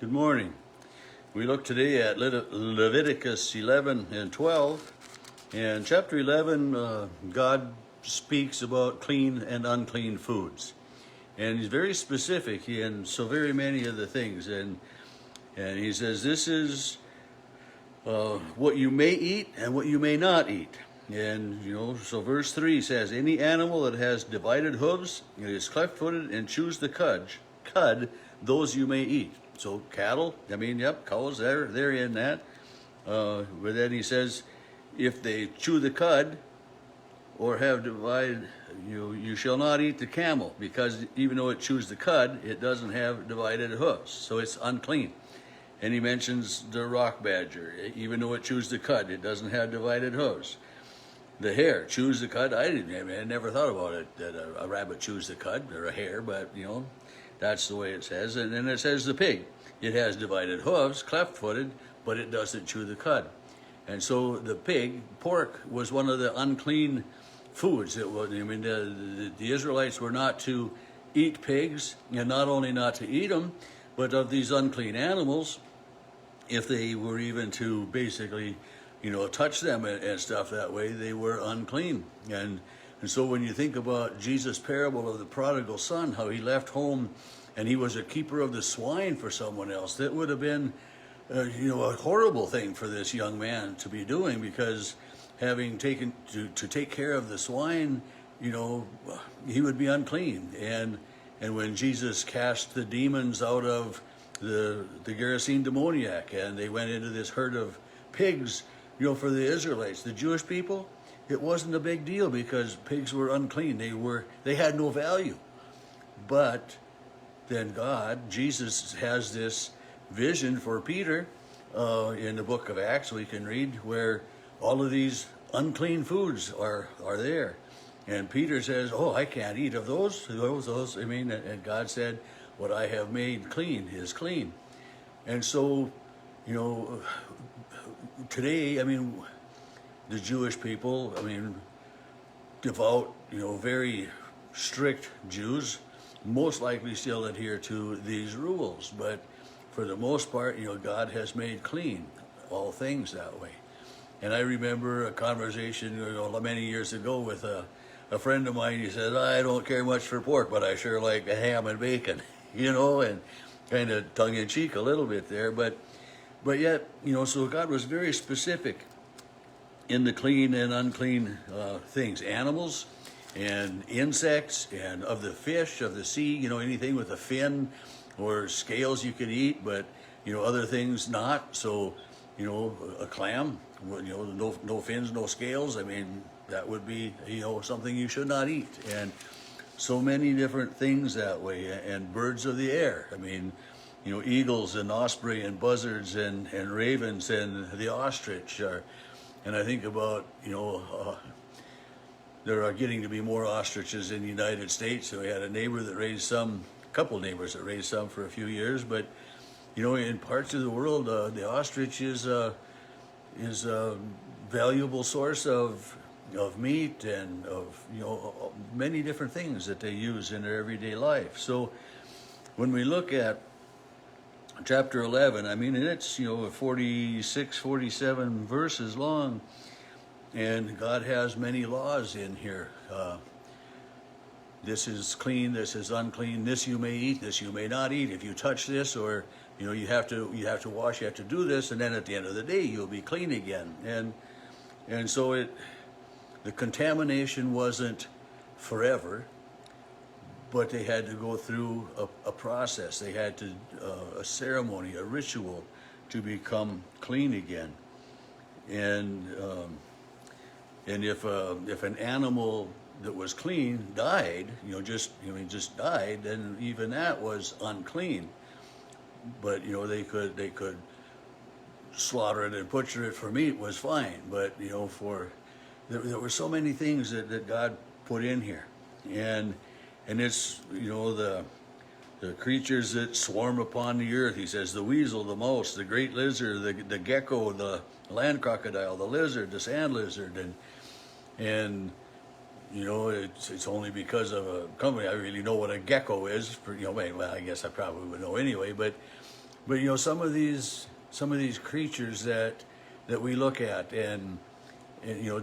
Good morning. We look today at Leviticus 11 and 12. And chapter 11, God speaks about clean and unclean foods. And he's very specific in so very many of the things. And he says, this is what you may eat and what you may not eat. And, so verse 3 says, any animal that has divided hooves, it is cleft-footed and chews the cud, those you may eat. So cattle, cows, they're in that. But then he says, if they chew the cud or have divided, you shall not eat the camel, because even though it chews the cud, it doesn't have divided hooves, so it's unclean. And he mentions the rock badger, even though it chews the cud, it doesn't have divided hooves. The hare chews the cud. I never thought about it, that a rabbit chews the cud, or a hare, but that's the way it says. And then it says the pig. It has divided hooves, cleft-footed, but it doesn't chew the cud. And so the pork was one of the unclean foods. The Israelites were not to eat pigs, and not only not to eat them, but of these unclean animals, if they were even to basically, touch them and stuff that way, they were unclean. And so when you think about Jesus' parable of the prodigal son, how he left home and he was a keeper of the swine for someone else, that would have been, a horrible thing for this young man to be doing, because having taken to take care of the swine, he would be unclean. And when Jesus cast the demons out of the Gerasene demoniac, and they went into this herd of pigs, for the Israelites, the Jewish people, it wasn't a big deal because pigs were unclean. They had no value. But then Jesus has this vision for Peter in the book of Acts, we can read, where all of these unclean foods are there. And Peter says, I can't eat of those. And God said, what I have made clean is clean. And so, today, the Jewish people, devout, very strict Jews, most likely still adhere to these rules. But for the most part, God has made clean all things that way. And I remember a conversation, many years ago with a friend of mine. He said, I don't care much for pork, but I sure like ham and bacon, and kind of tongue-in-cheek a little bit there. But yet, so God was very specific in the clean and unclean things, animals and insects, and of the fish, of the sea, anything with a fin or scales you could eat, but, other things not. So, a clam, no fins, no scales, that would be, something you should not eat. And so many different things that way, and birds of the air. Eagles and osprey and buzzards and ravens and the ostrich and I think about, there are getting to be more ostriches in the United States. So we had a couple neighbors that raised some for a few years, but, in parts of the world, the ostrich is a valuable source of meat and of, many different things that they use in their everyday life. So when we look at chapter 11, and it's, 46, 47 verses long, and God has many laws in here. This is clean, this is unclean, this you may eat, this you may not eat. If you touch this, or, you have to wash, you have to do this, and then at the end of the day, you'll be clean again. And so the contamination wasn't forever, but they had to go through a process. They had to, a ceremony, a ritual to become clean again. And if an animal that was clean died, just died, then even that was unclean. But they could slaughter it and butcher it for meat was fine. But there were so many things that God put in here, and it's the creatures that swarm upon the earth. He says the weasel, the mouse, the great lizard, the gecko, the land crocodile, the lizard, the sand lizard, and it's only because of a company I really know what a gecko is. Well, I guess I probably would know anyway, but But some of these creatures that we look at, and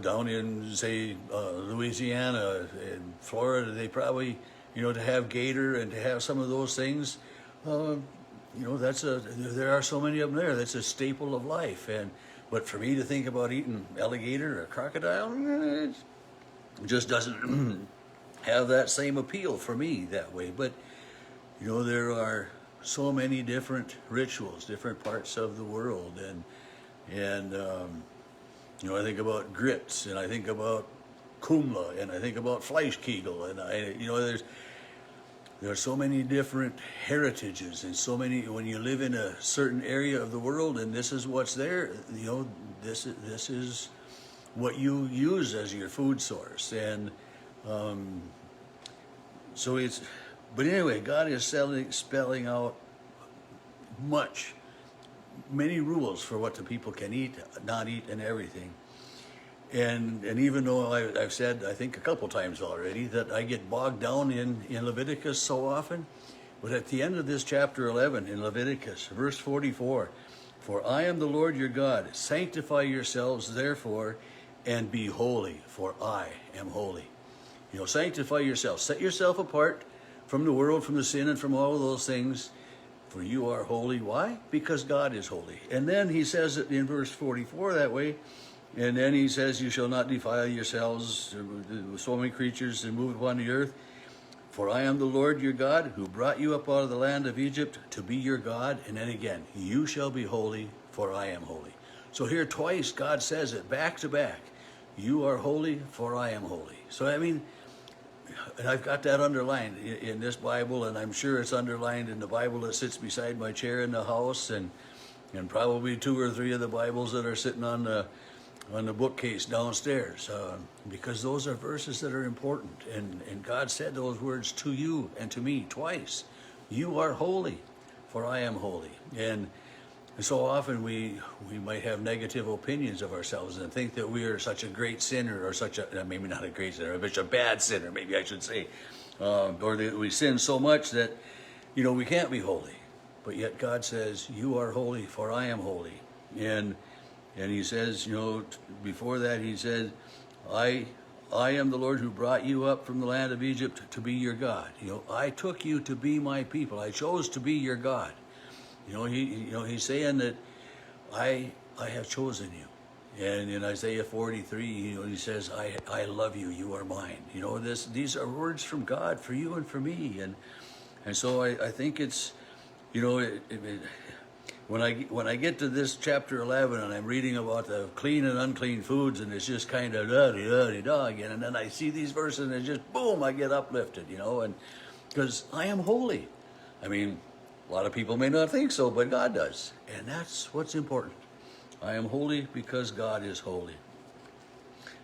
down in, say, Louisiana and Florida, they probably, to have gator and to have some of those things, there are so many of them there. That's a staple of life. But for me to think about eating alligator or crocodile, it just doesn't have that same appeal for me that way. But there are so many different rituals, different parts of the world, and I think about grits, and I think about kumla, and I think about Fleischkegel, and there's so many different heritages, and so many. When you live in a certain area of the world, and this is what's there, this is what you use as your food source, and so it's. But anyway, God is spelling out many rules for what the people can eat, not eat, and everything. And even though I've said, I think a couple times already, that I get bogged down in Leviticus so often, but at the end of this chapter 11 in Leviticus, verse 44, for I am the Lord your God, sanctify yourselves therefore, and be holy, for I am holy. Sanctify yourself, set yourself apart from the world, from the sin, and from all of those things, for you are holy. Why? Because God is holy. And then he says it in verse 44 that way, and then he says, you shall not defile yourselves with so many creatures and move upon the earth, for I am the Lord your God, who brought you up out of the land of Egypt to be your God. And then again, you shall be holy, for I am holy. So here twice God says it back to back, you are holy, for I am holy. So and I've got that underlined in this Bible, and I'm sure it's underlined in the Bible that sits beside my chair in the house, and probably 2 or 3 of the Bibles that are sitting on the bookcase downstairs, because those are verses that are important, and God said those words to you and to me twice. You are holy, for I am holy. And so often we might have negative opinions of ourselves and think that we are such a great sinner, or maybe not a great sinner, but a bad sinner, maybe I should say, or that we sin so much that we can't be holy. But yet God says, you are holy, for I am holy. And he says, before that he said, I am the Lord who brought you up from the land of Egypt to be your God. I took you to be my people. I chose to be your God. He's saying that I have chosen you. And in Isaiah 43, he says, I love you, you are mine. These are words from God for you and for me. And so I think it's, when I get to this chapter 11 and I'm reading about the clean and unclean foods, and it's just kind of da-di-da-di-da again, and then I see these verses and it's just boom, I get uplifted, and because I am holy. I mean, a lot of people may not think so, but God does. And that's what's important. I am holy because God is holy.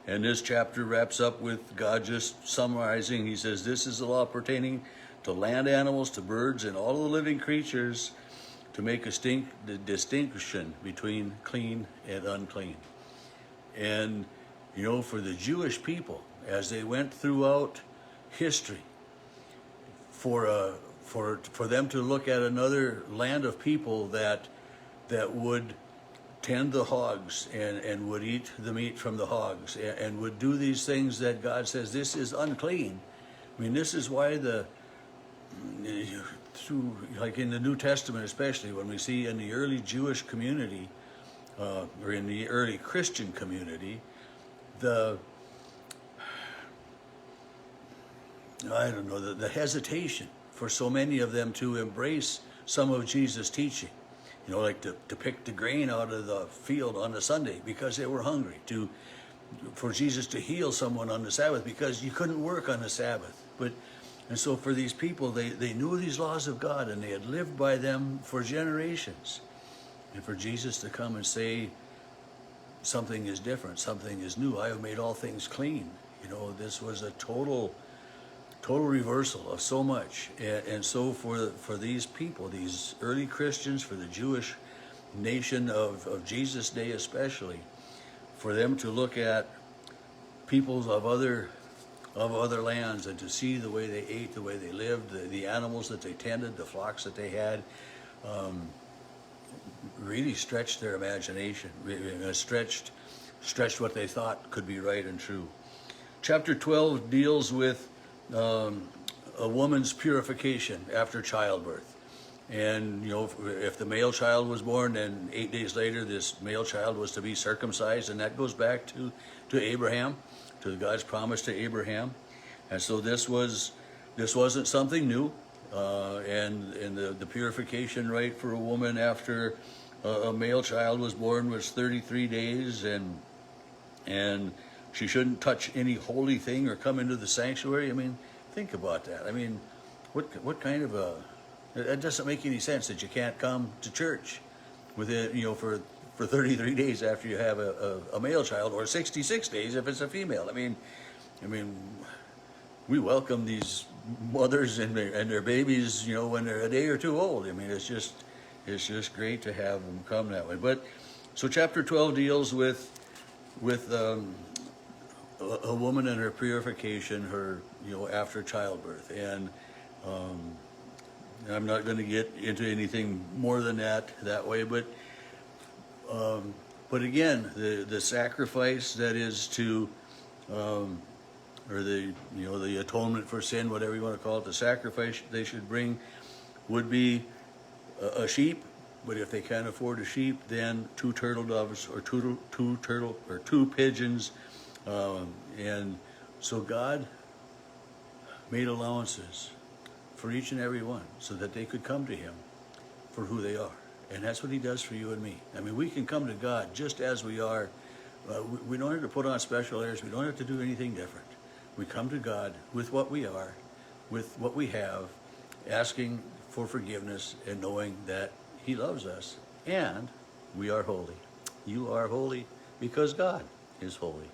And this chapter wraps up with God just summarizing. He says, this is the law pertaining to land animals, to birds, and all the living creatures, to make a distinction between clean and unclean. And, for the Jewish people, as they went throughout history, for them to look at another land of people that would tend the hogs and would eat the meat from the hogs and would do these things that God says this is unclean. I mean, this is why like in the New Testament especially, when we see in the early Jewish community or in the early Christian community, the hesitation for so many of them to embrace some of Jesus' teaching, like to pick the grain out of the field on the Sunday because they were hungry, for Jesus to heal someone on the Sabbath because you couldn't work on the Sabbath. And so for these people, they knew these laws of God and they had lived by them for generations. And for Jesus to come and say something is different, something is new, I have made all things clean. This was a total reversal of so much. And so for these people, these early Christians, for the Jewish nation of Jesus' day especially, for them to look at peoples of other lands and to see the way they ate, the way they lived, the animals that they tended, the flocks that they had, really stretched their imagination, stretched what they thought could be right and true. Chapter 12 deals with a woman's purification after childbirth. And, if the male child was born, then 8 days later, this male child was to be circumcised. And that goes back to Abraham, to God's promise to Abraham. And so this wasn't something new. And the purification rite for a woman after a male child was born was 33 days. And she shouldn't touch any holy thing or come into the sanctuary. I mean, think about that. I mean, what kind of a... It doesn't make any sense that you can't come to church within, for 33 days after you have a male child, or 66 days if it's a female. I mean, we welcome these mothers and their babies, when they're a day or two old. I mean, it's just great to have them come that way. But so chapter 12 deals with a woman and her purification, her after childbirth, and I'm not going to get into anything more than that way, but again, the sacrifice that is to, or the atonement for sin, whatever you want to call it, the sacrifice they should bring would be a sheep. But if they can't afford a sheep, then 2 turtle doves or two pigeons, and so God made allowances for each and every one so that they could come to him for who they are. And that's what he does for you and me. I mean, we can come to God just as we are. We don't have to put on special airs. We don't have to do anything different. We come to God with what we are, with what we have, asking for forgiveness and knowing that he loves us and we are holy. You are holy because God is holy.